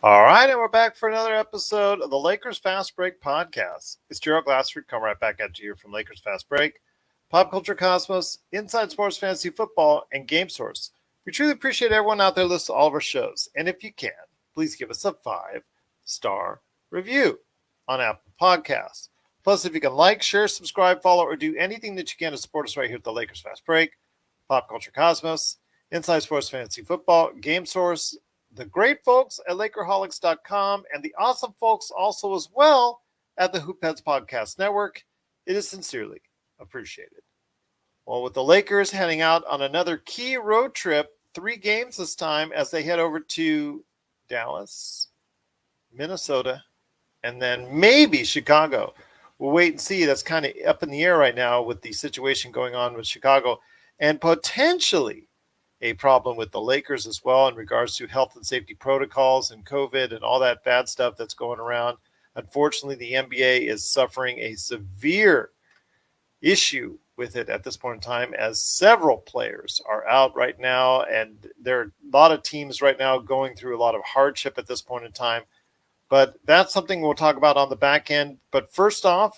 All right, and we're back for another episode of the Lakers Fast Break podcast. It's Gerald Glassford coming right back at you here from Lakers Fast Break, Pop Culture Cosmos, Inside Sports Fantasy Football, and Game Source. We truly appreciate everyone out there listening to all of our shows. And if you can, please give us a 5-star review on Apple Podcasts. Plus, if you can like, share, subscribe, follow, or do anything that you can to support us right here at the Lakers Fast Break, Pop Culture Cosmos, Inside Sports Fantasy Football, Game Source, the great folks at LakerHolics.com, and the awesome folks also as well at the Hoopheads Podcast Network. It is sincerely appreciated. Well, with the Lakers heading out on another key road trip, 3 games this time as they head over to Dallas, Minnesota, and then maybe Chicago. We'll wait and see. That's kind of up in the air right now with the situation going on with Chicago and potentially a problem with the Lakers as well in regards to health and safety protocols and COVID and all that bad stuff that's going around. Unfortunately, the NBA is suffering a severe issue with it at this point in time as several players are out right now, and there are a lot of teams right now going through a lot of hardship at this point in time. But that's something we'll talk about on the back end. But first off,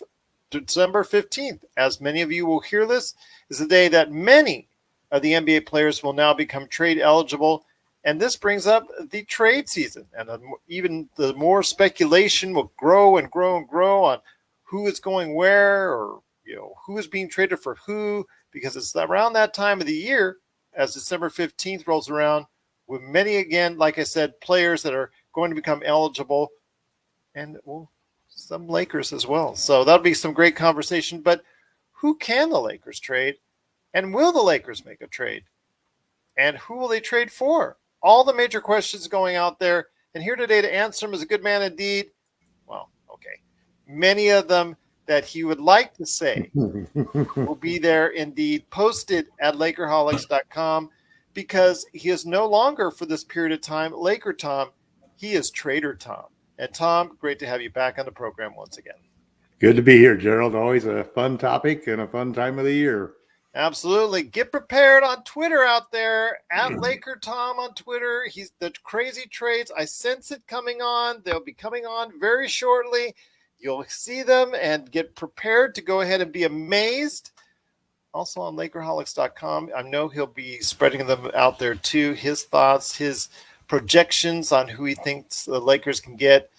December 15th, as many of you will hear this, is the day that many of the NBA players will now become trade eligible. And this brings up the trade season. And even the more speculation will grow and grow and grow on who is going where, or who is being traded for who, because it's around that time of the year as December 15th rolls around with many, again, like I said, players that are going to become eligible, and some Lakers as well. So that'll be some great conversation. But who can the Lakers trade? And will the Lakers make a trade? And who will they trade for? All the major questions going out there. And here today to answer them is a good man indeed. Well, okay. Many of them that he would like to say will be there indeed, posted at LakerHolics.com, because he is no longer, for this period of time, LakerTom. He is Trader Tom. And Tom, great to have you back on the program once again. Good to be here, Gerald. Always a fun topic and a fun time of the year. Absolutely. Get prepared on Twitter out there, at LakerTom on Twitter. He's the crazy trades. I sense it coming on. They'll be coming on very shortly. You'll see them and get prepared to go ahead and be amazed. Also on LakerHolics.com, I know he'll be spreading them out there too. His thoughts, his projections on who he thinks the Lakers can get.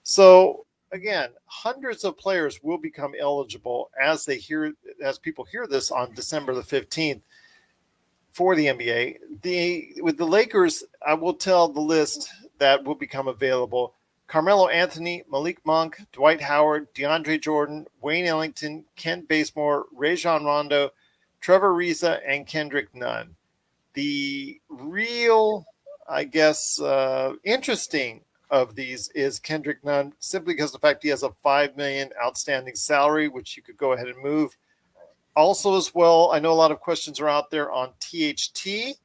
So again, hundreds of players will become eligible as people hear this on December the 15th for the NBA. With the Lakers, I will tell the list that will become available: Carmelo Anthony, Malik Monk, Dwight Howard, DeAndre Jordan, Wayne Ellington, Kent Bazemore, Rajon Rondo, Trevor Ariza, and Kendrick Nunn. The real, interesting of these is Kendrick Nunn, simply because of the fact he has a $5 million outstanding salary, which you could go ahead and move. Also, as well, I know a lot of questions are out there on THT.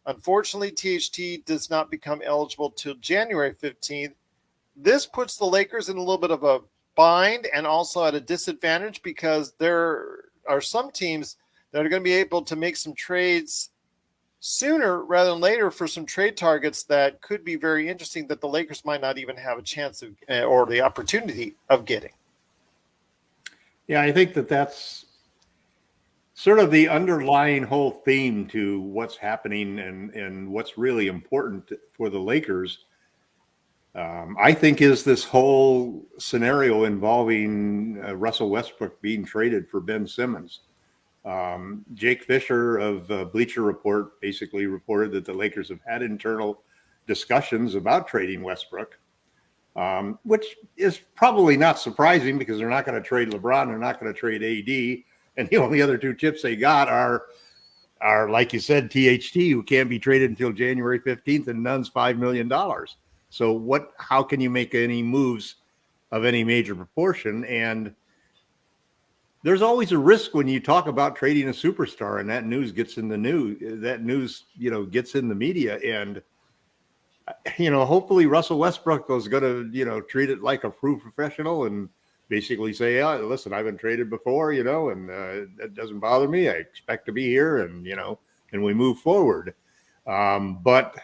Unfortunately, THT does not become eligible till January 15th. This puts the Lakers in a little bit of a bind and also at a disadvantage, because there are some teams that are going to be able to make some trades sooner rather than later for some trade targets that could be very interesting that the Lakers might not even have a chance of or the opportunity of getting. Yeah, I think that's sort of the underlying whole theme to what's happening and what's really important for the Lakers. I think is this whole scenario involving Russell Westbrook being traded for Ben Simmons. Jake Fisher of Bleacher Report basically reported that the Lakers have had internal discussions about trading Westbrook, which is probably not surprising because they're not going to trade LeBron. They're not going to trade AD. And the only other two chips they got are like you said, THT, who can't be traded until January 15th, and Nunn's $5 million. So how can you make any moves of any major proportion? And there's always a risk when you talk about trading a superstar and that news gets in the news, gets in the media. And, hopefully Russell Westbrook is going to, treat it like a true professional and basically say, yeah, listen, I've been traded before, and that doesn't bother me. I expect to be here and we move forward. But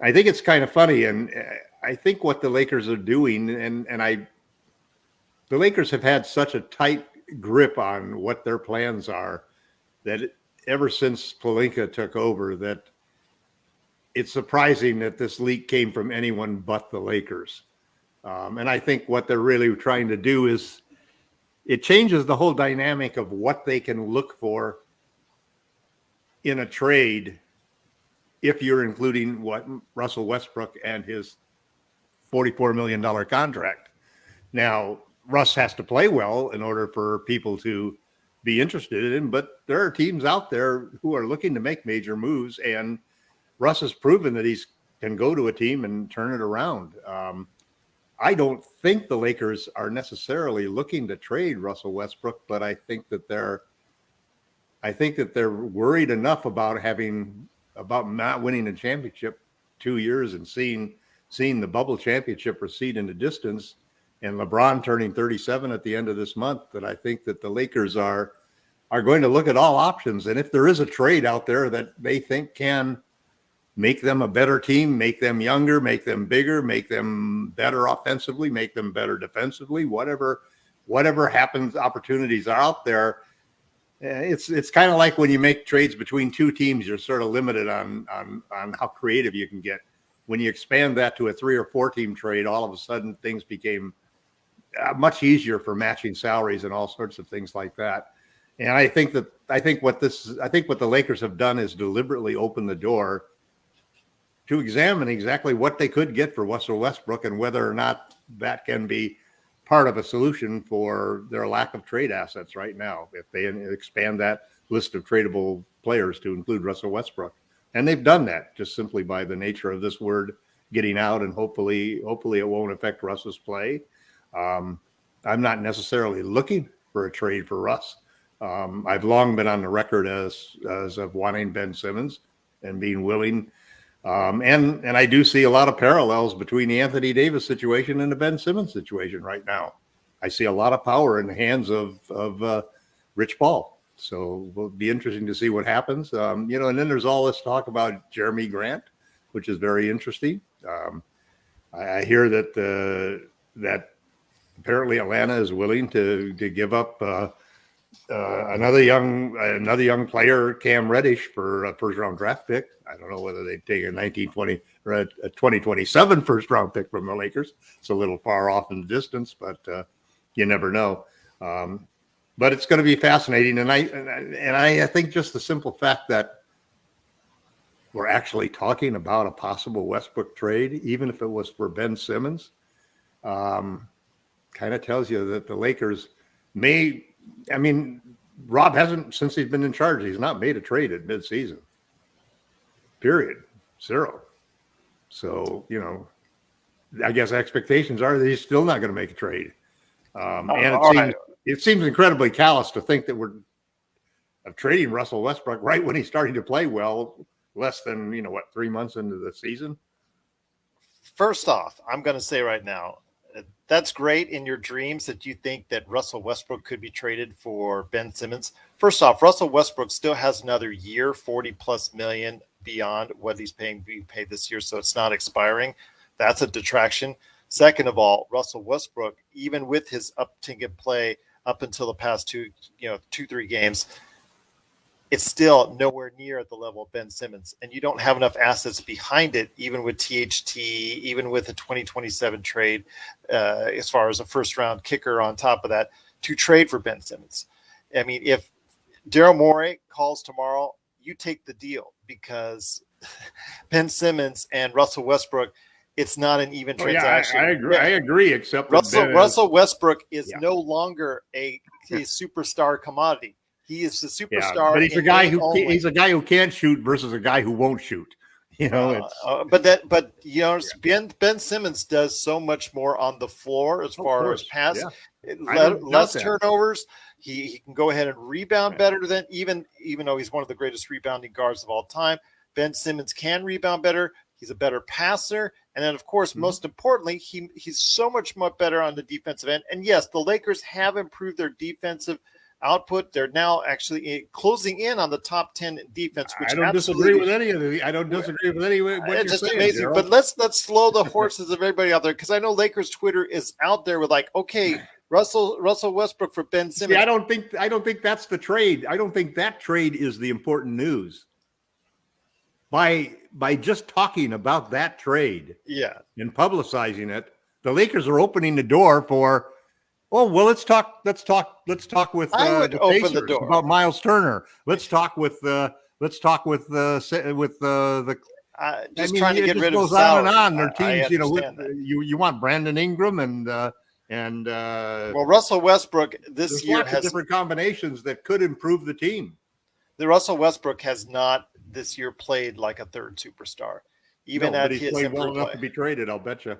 I think it's kind of funny. And I think what the Lakers are doing, the Lakers have had such a tight grip on what their plans are that ever since Pelinka took over, that it's surprising that this leak came from anyone but the Lakers. And I think what they're really trying to do is it changes the whole dynamic of what they can look for in a trade if you're including what Russell Westbrook and his $44 million contract. Now, Russ has to play well in order for people to be interested in him, but there are teams out there who are looking to make major moves, and Russ has proven that he can go to a team and turn it around. I don't think the Lakers are necessarily looking to trade Russell Westbrook, but I think that they're worried enough about not winning a championship 2 years and seeing the bubble championship recede into distance, and LeBron turning 37 at the end of this month, that I think that the Lakers are going to look at all options. And if there is a trade out there that they think can make them a better team, make them younger, make them bigger, make them better offensively, make them better defensively, whatever happens, opportunities are out there. It's kind of like when you make trades between two teams, you're sort of limited on how creative you can get. When you expand that to a 3 or 4 team trade, all of a sudden things became much easier for matching salaries and all sorts of things like that. And I think what the Lakers have done is deliberately open the door to examine exactly what they could get for Russell Westbrook and whether or not that can be part of a solution for their lack of trade assets right now, if they expand that list of tradable players to include Russell Westbrook. And they've done that just simply by the nature of this word getting out, and hopefully it won't affect Russ's play. I'm not necessarily looking for a trade for Russ. I've long been on the record as of wanting Ben Simmons and being willing. And I do see a lot of parallels between the Anthony Davis situation and the Ben Simmons situation right now. I see a lot of power in the hands of Rich Paul. So it'll be interesting to see what happens. And then there's all this talk about Jeremy Grant, which is very interesting. I hear that apparently Atlanta is willing to give up another young player, Cam Reddish, for a first-round draft pick. I don't know whether they'd take a 1920 or a 2027 first-round pick from the Lakers. It's a little far off in the distance, but you never know. But it's going to be fascinating, and I think just the simple fact that we're actually talking about a possible Westbrook trade, even if it was for Ben Simmons, kind of tells you that the Lakers may. I mean, Rob hasn't, since he's been in charge, he's not made a trade at midseason. Period. Zero. So, I guess expectations are that he's still not going to make a trade. It seems incredibly callous to think that we're trading Russell Westbrook right when he's starting to play well, less than, 3 months into the season. First off, I'm going to say right now, that's great in your dreams that you think that Russell Westbrook could be traded for Ben Simmons. First off, Russell Westbrook still has another year, 40+ million beyond what he's being paid this year, so it's not expiring. That's a detraction. Second of all, Russell Westbrook, even with his uptick in play up until the past 2-3 games, it's still nowhere near at the level of Ben Simmons. And you don't have enough assets behind it, even with THT, even with a 2027 trade, as far as a first-round kicker on top of that, to trade for Ben Simmons. I mean, if Daryl Morey calls tomorrow, you take the deal, because Ben Simmons and Russell Westbrook, it's not an even transaction. Yeah, I agree. Except Russell Westbrook is no longer a superstar commodity. He is the superstar. But he's a guy who can't shoot versus a guy who won't shoot. Ben Simmons does so much more on the floor as far as pass, less turnovers. He can go ahead and rebound better than even though he's one of the greatest rebounding guards of all time. Ben Simmons can rebound better. He's a better passer. And then, of course, most importantly, he's so much better on the defensive end. And yes, the Lakers have improved their defensive output. They're now actually closing in on the top 10 defense, which I don't disagree with any of the. I don't disagree with any what you're just saying, amazing. Gerald. But let's slow the horses of everybody out there, because I know Lakers Twitter is out there with like, okay, Russell Westbrook for Ben Simmons. See, I don't think that's the trade. I don't think that trade is the important news. By just talking about that trade, and publicizing it, the Lakers are opening the door for. Oh well, let's talk with I would the open Pacers the door about Miles Turner. Let's talk with the just trying to get rid of goes salary. on and on. Their teams, you want Brandon Ingram and well, Russell Westbrook this year has different combinations that could improve the team. The Russell Westbrook has not this year played like a third superstar, even at his played well enough to be traded. I'll bet you.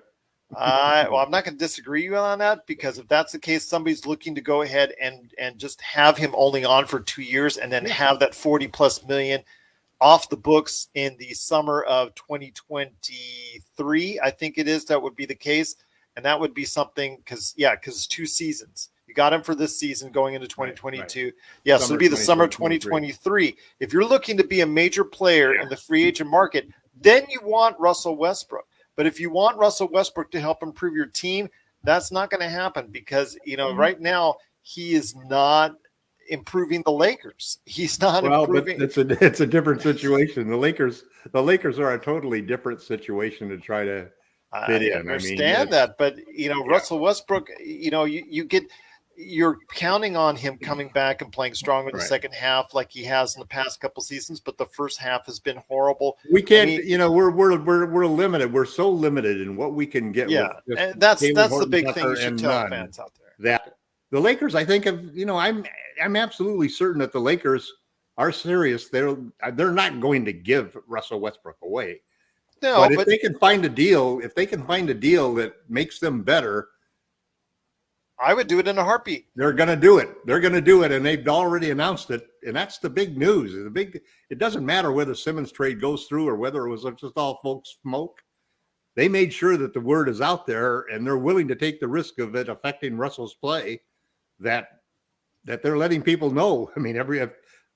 Well, I'm not going to disagree with you on that, because if that's the case, somebody's looking to go ahead and just have him only on for 2 years and then have that 40+ million off the books in the summer of 2023. I think it is. That would be the case. And that would be something because it's 2 seasons. You got him for this season going into 2022. Right. Yeah, so it'd be the summer of 2023. If you're looking to be a major player in the free agent market, then you want Russell Westbrook. But if you want Russell Westbrook to help improve your team, that's not going to happen because, right now he is not improving the Lakers. He's not improving. But it's a different situation. The Lakers are a totally different situation to try to fit in. I understand that, but Russell Westbrook, you're counting on him coming back and playing strong in the second half like he has in the past couple seasons, but the first half has been horrible. We can't, we're limited. We're so limited in what we can get. Yeah, and that's the big thing you should tell fans out there. That the Lakers, I think, I'm absolutely certain that the Lakers are serious. They're not going to give Russell Westbrook away. No, but if they can find a deal, that makes them better, I would do it in a heartbeat. They're going to do it. And they've already announced it. And that's the big news. It doesn't matter whether Simmons trade goes through or whether it was just all folks smoke. They made sure that the word is out there, and they're willing to take the risk of it affecting Russell's play. That they're letting people know. I mean,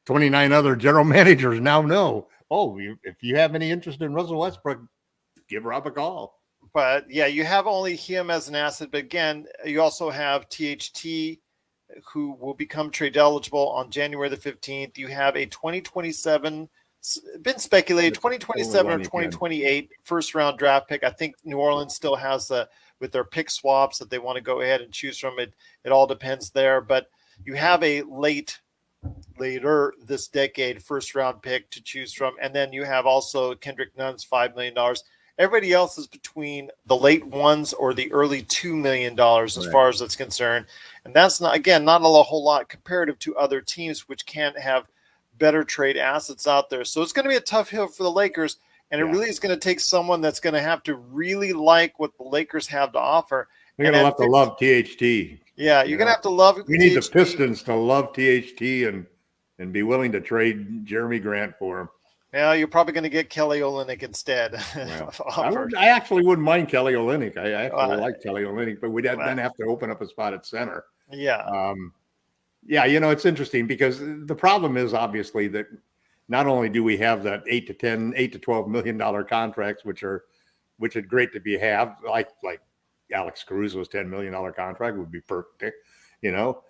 29 other general managers now know. Oh, if you have any interest in Russell Westbrook, give Rob a call. But you have only him as an asset. But again, you also have THT, who will become trade eligible on January the 15th. You have a 2027, been speculated, 2027 or 2028 first round draft pick. I think New Orleans still has with their pick swaps that they want to go ahead and choose from. It all depends there. But you have a later this decade first round pick to choose from. And then you have also Kendrick Nunn's $5 million. Everybody else is between the late ones or the early $2 million as far as it's concerned. And that's not a whole lot comparative to other teams which can't have better trade assets out there. So it's going to be a tough hill for the Lakers. And it really is going to take someone that's going to have to really like what the Lakers have to offer. They're going to have to love THT. Yeah, you're going to have to love We need the Pistons to love THT and be willing to trade Jeremy Grant for him. Yeah, you're probably going to get Kelly Olynyk instead. Well, I actually wouldn't mind Kelly Olynyk. I actually like Kelly Olynyk, but we'd then have to open up a spot at center. Yeah. It's interesting because the problem is obviously that not only do we have that $8 to $12 million contracts, which are great to have, like Alex Caruso's $10 million contract would be perfect, but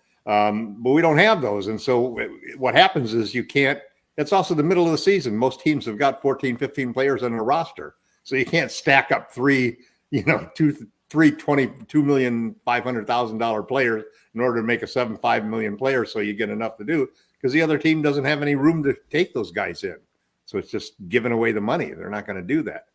we don't have those. And so what happens is you can't. It's also the middle of the season. Most teams have got 14, 15 players on their roster. So you can't stack up three $22,500,000 players in order to make a $7.5 million player so you get enough to do, because the other team doesn't have any room to take those guys in. So it's just giving away the money. They're not going to do that.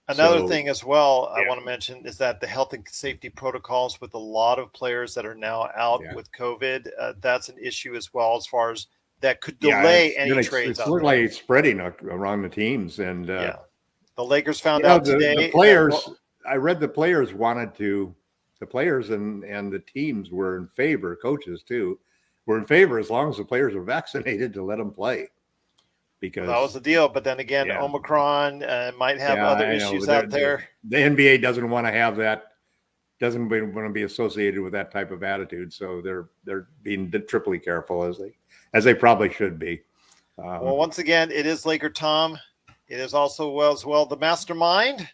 Another thing as well I want to mention is that the health and safety protocols with a lot of players that are now out with COVID, that's an issue as well, as far as that could delay any trades. It's like it's spreading around the teams, and the Lakers found out today. The players, I read the players wanted to. The players and the teams were in favor. Coaches too were in favor as long as the players were vaccinated to let them play. Because that was the deal. But then again, Omicron might have other issues out there. The NBA doesn't want to have that doesn't want to be associated with that type of attitude. So they're being triply careful as they probably should be. Well, once again, it is LakerTom. It is also as well the mastermind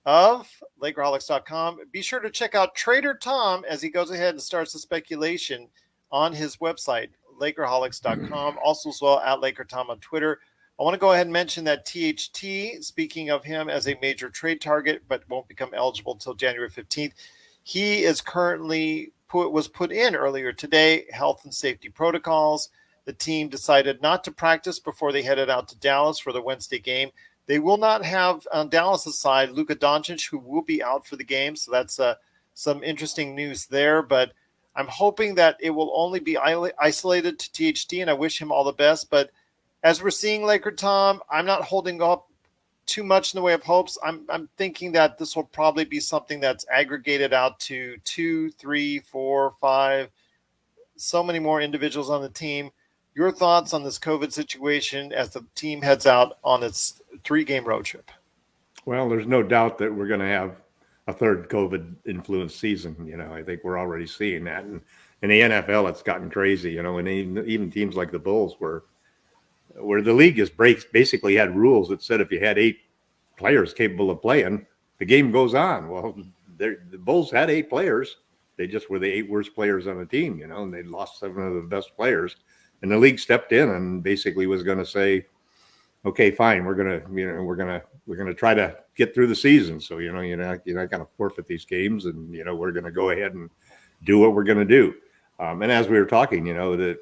of LakerHolics.com. Be sure to check out Trader Tom as he goes ahead and starts the speculation on his website, LakerHolics.com. Also as well at LakerTom on Twitter. I want to go ahead and mention that THT, speaking of him as a major trade target, but won't become eligible until January 15th. He is currently was put in earlier today, health and safety protocols. The team decided not to practice before they headed out to Dallas for the Wednesday game. They will not have on Dallas' side Luka Doncic, who will be out for the game. So that's some interesting news there. But I'm hoping that it will only be isolated to THT, and I wish him all the best. But as we're seeing LakerTom, I'm not holding up too much in the way of hopes. I'm thinking that this will probably be something that's aggregated out to 2, 3, 4, 5, so many more individuals on the team. Your thoughts on this COVID situation as the team heads out on its 3-game road trip? Well, there's no doubt that we're going to have a third COVID-influenced season. I think we're already seeing that. And in the NFL, it's gotten crazy, and even teams like the Bulls where the league has basically had rules that said if you had 8 players capable of playing, the game goes on. Well, the Bulls had 8 players. They just were the 8 worst players on the team, and they lost 7 of the best players. And the league stepped in and basically was going to say, okay, fine, we're gonna try to get through the season. So you're not going to forfeit these games, and we're going to go ahead and do what we're going to do. And as we were talking, that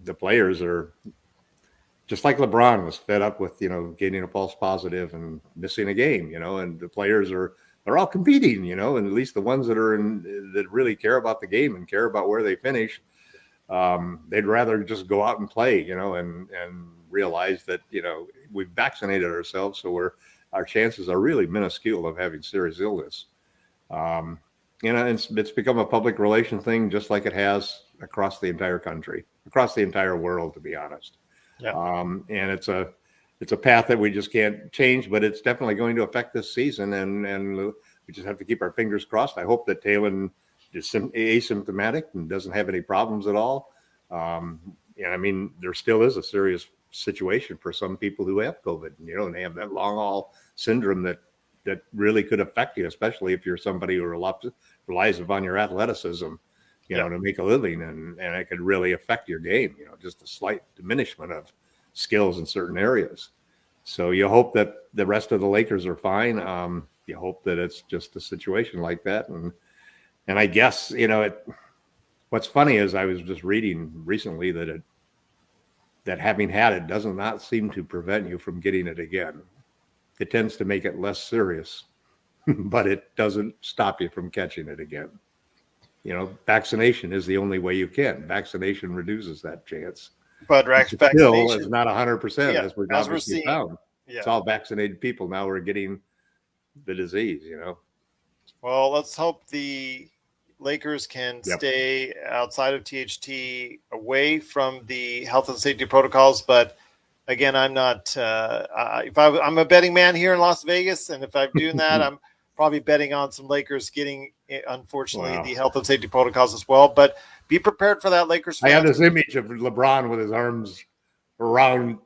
the players are just like LeBron was fed up with getting a false positive and missing a game. And the players they're all competing. And at least the ones that really care about the game and care about where they finish. They'd rather just go out and play, and realize that, we've vaccinated ourselves. So our chances are really minuscule of having serious illness. It's become a public relation thing, just like it has across the entire country, across the entire world, to be honest. Yeah. And it's a path that we just can't change, but it's definitely going to affect this season. And we just have to keep our fingers crossed. I hope that Talon is asymptomatic and doesn't have any problems at all. There still is a serious situation for some people who have COVID, and they have that long haul syndrome that really could affect you, especially if you're somebody who relies upon your athleticism, to make a living, and it could really affect your game, just a slight diminishment of skills in certain areas. So you hope that the rest of the Lakers are fine. You hope that it's just a situation like that. And I guess, what's funny is I was just reading recently that having had it does not seem to prevent you from getting it again. It tends to make it less serious, but it doesn't stop you from catching it again. Vaccination is the only way you can. Vaccination reduces that chance. But vaccination still is not 100%, yeah, as we're obviously seeing. Found. Yeah. It's all vaccinated people now who are getting the disease, Well, let's hope the Lakers can stay outside of THT, away from the health and safety protocols. But again, I'm not. I'm a betting man here in Las Vegas, and if I'm doing that, I'm probably betting on some Lakers getting, unfortunately, the health and safety protocols as well. But be prepared for that, Lakers fans. I have this image of LeBron with his arms around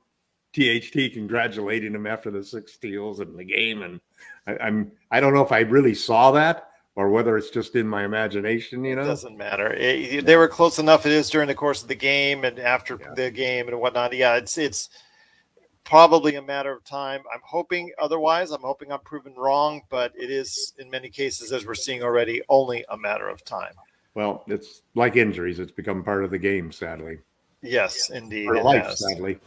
THT, congratulating him after the 6 steals in the game, and I don't know if I really saw that, or whether it's just in my imagination, It doesn't matter. They were close enough. It is during the course of the game and after the game and whatnot. Yeah, it's probably a matter of time. I'm hoping otherwise. I'm hoping I'm proven wrong, but it is, in many cases, as we're seeing already, only a matter of time. Well, it's like injuries. It's become part of the game, sadly. Yes, indeed. Or life, sadly.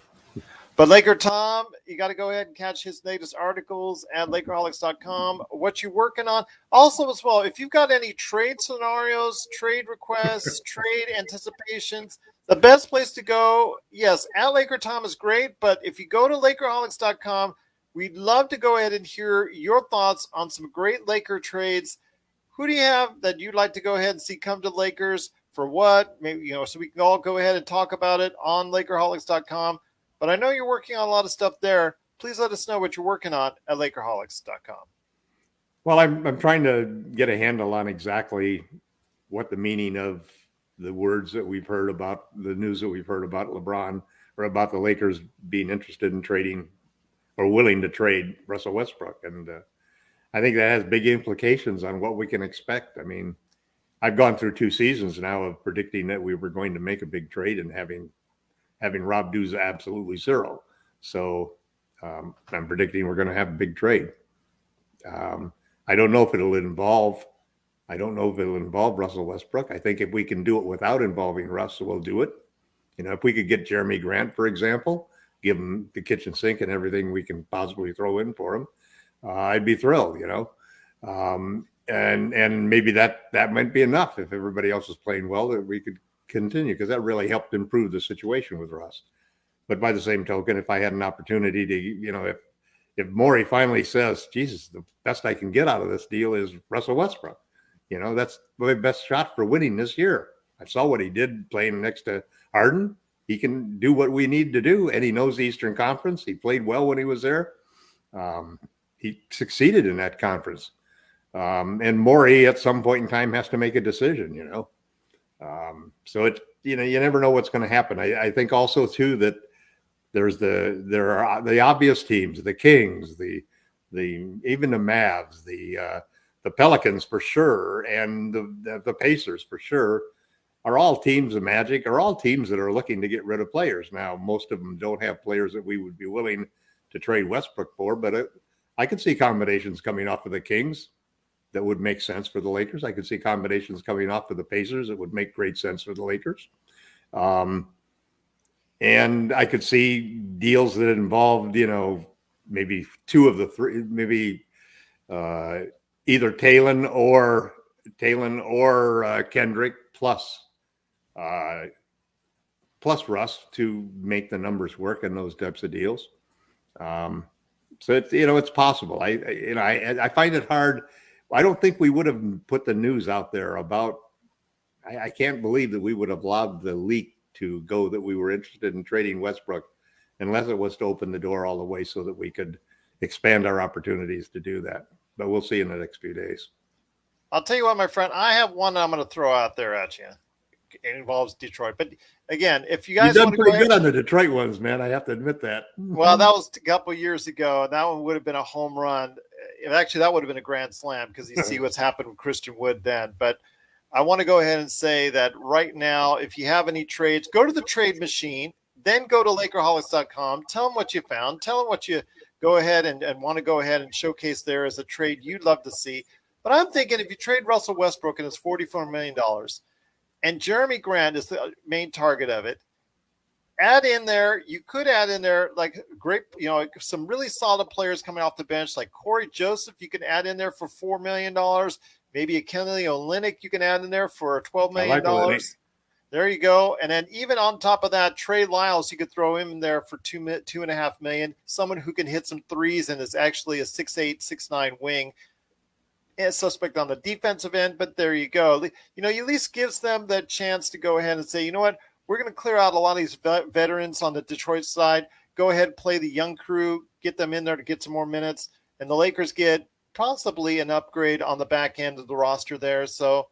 But LakerTom, you got to go ahead and catch his latest articles at LakerHolics.com. What you're working on. Also, as well, if you've got any trade scenarios, trade requests, trade anticipations, the best place to go, yes, at LakerTom is great. But if you go to LakerHolics.com, we'd love to go ahead and hear your thoughts on some great Laker trades. Who do you have that you'd like to go ahead and see come to Lakers for what? Maybe, so we can all go ahead and talk about it on LakerHolics.com. But I know you're working on a lot of stuff there. Please let us know what you're working on at LakerHolics.com. Well, I'm trying to get a handle on exactly what the meaning of the words that we've heard about, the news that we've heard about LeBron or about the Lakers being interested in trading or willing to trade Russell Westbrook. And I think that has big implications on what we can expect. I mean, I've gone through 2 seasons now of predicting that we were going to make a big trade and having Rob do absolutely zero. So I'm predicting we're going to have a big trade. I don't know if it'll involve Russell Westbrook. I think if we can do it without involving Russ, we'll do it. You know, if we could get Jeremy Grant, for example, give him the kitchen sink and everything we can possibly throw in for him, I'd be thrilled, you know. And maybe that might be enough if everybody else is playing well, that we could continue, because that really helped improve the situation with Russ. But by the same token, if I had an opportunity to, you know, if Morey finally says, Jesus, the best I can get out of this deal is Russell Westbrook, you know, that's my best shot for winning this year. I saw what he did playing next to Harden. He can do what we need to do, and he knows the Eastern Conference. He played well when he was there. He succeeded in that conference. And Morey at some point in time has to make a decision, you know. So it, you know, you never know what's going to happen. I think also too that there are the obvious teams, the Kings, the even the Mavs, the Pelicans for sure, and the Pacers for sure, are all teams of Magic, are all teams that are looking to get rid of players. Now, most of them don't have players that we would be willing to trade Westbrook for, but I could see combinations coming off of the Kings that would make sense for the Lakers. I could see combinations coming off of the Pacers that would make great sense for the Lakers. And I could see deals that involved, you know, maybe 2 of the 3, maybe either Talon or Kendrick plus Russ to make the numbers work in those types of deals. So it's, you know, it's possible. I find it hard. I don't think we would have put the news out there about. I can't believe that we would have allowed the leak to go that we were interested in trading Westbrook, unless it was to open the door all the way so that we could expand our opportunities to do that. But we'll see in the next few days. I'll tell you what, my friend, I have one I'm going to throw out there at you. It involves Detroit. But again, if you guys You've done pretty good on the Detroit ones, man. I have to admit that. Well, that was a couple years ago, and that one would have been a home run. Actually, that would have been a grand slam, because you see what's happened with Christian Wood then. But I want to go ahead and say that right now, if you have any trades, go to the trade machine, then go to Lakerholics.com. Tell them what you found. Tell them what you go ahead and want to go ahead and showcase there as a trade you'd love to see. But I'm thinking if you trade Russell Westbrook and it's $44 million, and Jeremy Grant is the main target of it, you could add in there like great, you know, some really solid players coming off the bench, like Corey Joseph, you can add in there for $4 million. Maybe a Kelly Olynyk you can add in there for $12 million. There you go. And then even on top of that, Trey Lyles, you could throw him in there for $2.5 million. Someone who can hit some threes and is actually a 6'8", 6'9" wing. A suspect on the defensive end, but there you go. You know, you at least gives them that chance to go ahead and say, you know what, we're going to clear out a lot of these veterans on the Detroit side. Go ahead, play the young crew, get them in there to get some more minutes. And the Lakers get possibly an upgrade on the back end of the roster there. So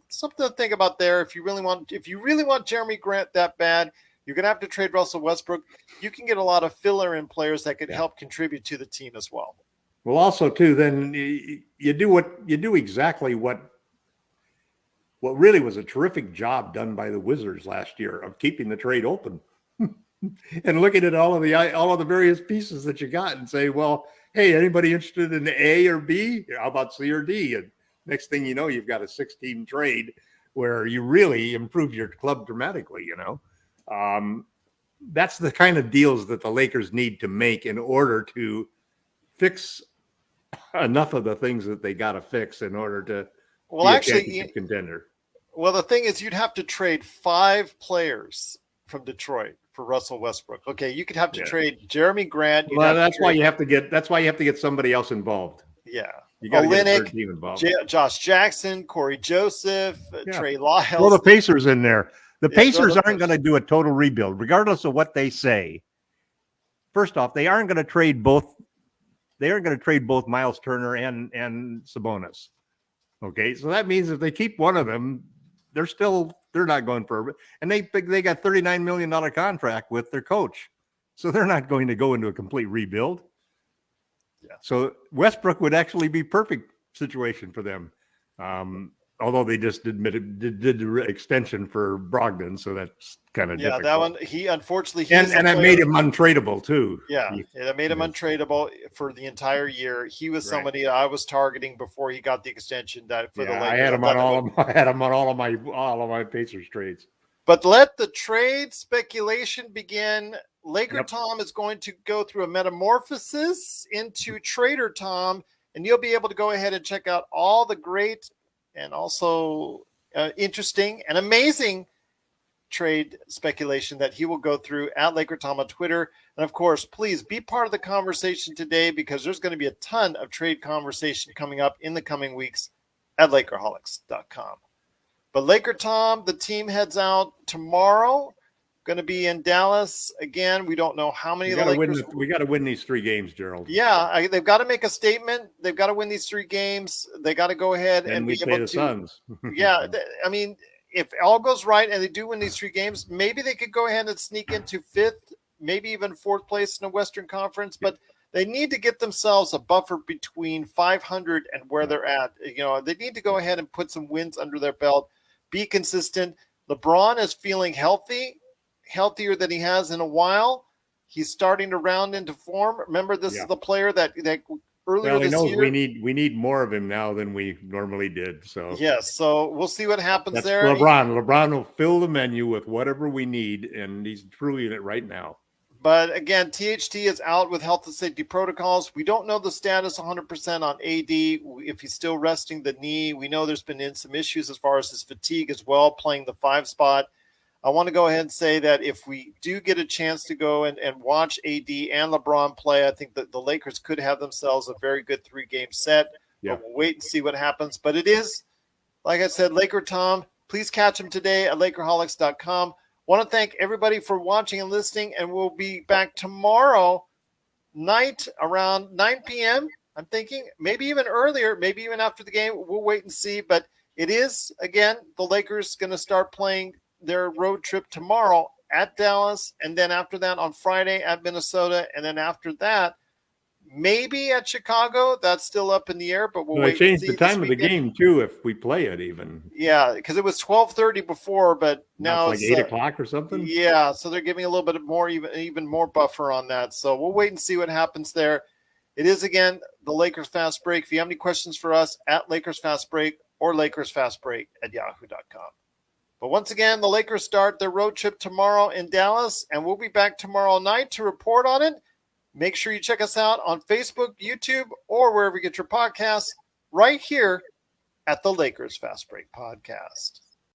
something to think about there. If you really want Jeremy Grant that bad, you're going to have to trade Russell Westbrook. You can get a lot of filler in players that could help contribute to the team as well. Well, also too, then you do exactly what really was a terrific job done by the Wizards last year of keeping the trade open and looking at all of the various pieces that you got and say, well, hey, anybody interested in A or B? How about C or D? And next thing you know, you've got a 6-team trade where you really improve your club dramatically, you know. That's the kind of deals that the Lakers need to make in order to fix enough of the things that they got to fix in order to be a championship contender. Well, the thing is, you'd have to trade 5 players from Detroit for Russell Westbrook. Okay, you could have to trade Jeremy Grant. Well, that's why you have to get somebody else involved. Yeah. You got to get a third Olynyk, team involved. Josh Jackson, Corey Joseph, Trey Lyles. Throw the Pacers in there. The Pacers aren't going to do a total rebuild, regardless of what they say. First off, they aren't going to trade both they aren't going to trade both Miles Turner and Sabonis. Okay, so that means if they keep one of them, they're not going for, and they got $39 million contract with their coach, so they're not going to go into a complete rebuild. Yeah. So Westbrook would actually be perfect situation for them. Although they just did the extension for Brogdon, so that's kind of difficult. That one he unfortunately and that made him untradeable too. Yeah, it made him untradeable for the entire year. He was somebody I was targeting before he got the extension the Lakers. I had him on all of my Pacers trades. But let the trade speculation begin. LakerTom is going to go through a metamorphosis into Trader Tom, and you'll be able to go ahead and check out all the great and also interesting and amazing trade speculation that he will go through at LakerTom on Twitter. And of course, please be part of the conversation today, because there's going to be a ton of trade conversation coming up in the coming weeks at Lakerholics.com. But LakerTom, the team heads out tomorrow. Going to be in Dallas again. We don't know how many of the Lakers. We got to win these 3 games, Gerald. Yeah, they've got to make a statement. They've got to win these 3 games. They got to go ahead and we be play able the to. Suns. Yeah, I mean, if all goes right and they do win these 3 games, maybe they could go ahead and sneak into 5th, maybe even 4th place in the Western Conference. But they need to get themselves a buffer between 500 and where they're at. They need to go ahead and put some wins under their belt, be consistent. LeBron is feeling healthier than he has in a while. He's starting to round into form. Remember, this is the player that earlier this year. We need more of him now than we normally did. So yes, so we'll see what happens there. LeBron will fill the menu with whatever we need, and he's truly in it right now. But again, THT is out with health and safety protocols. We don't know the status 100% on AD, if he's still resting the knee. We know there's been some issues as far as his fatigue as well, playing the 5 spot. I want to go ahead and say that if we do get a chance to go and watch AD and LeBron play, I think that the Lakers could have themselves a very good 3-game set. Yeah. But we'll wait and see what happens. But it is, like I said, LakerTom. Please catch him today at Lakerholics.com. Want to thank everybody for watching and listening, and we'll be back tomorrow night around 9 p.m. I'm thinking maybe even earlier, maybe even after the game. We'll wait and see. But it is, again, the Lakers going to start playing their road trip tomorrow at Dallas, and then after that on Friday at Minnesota, and then after that maybe at Chicago. That's still up in the air, but we'll wait. They changed the time of the game too, if we play it even. Yeah, because it was 12:30 before, but now it's like 8 o'clock or something. Yeah, so they're giving a little bit more, even more buffer on that. So we'll wait and see what happens there. It is, again, the Lakers Fast Break. If you have any questions for us, at Lakers Fast Break or LakersFastBreak@yahoo.com. But once again, the Lakers start their road trip tomorrow in Dallas, and we'll be back tomorrow night to report on it. Make sure you check us out on Facebook, YouTube, or wherever you get your podcasts, right here at the Lakers Fast Break Podcast.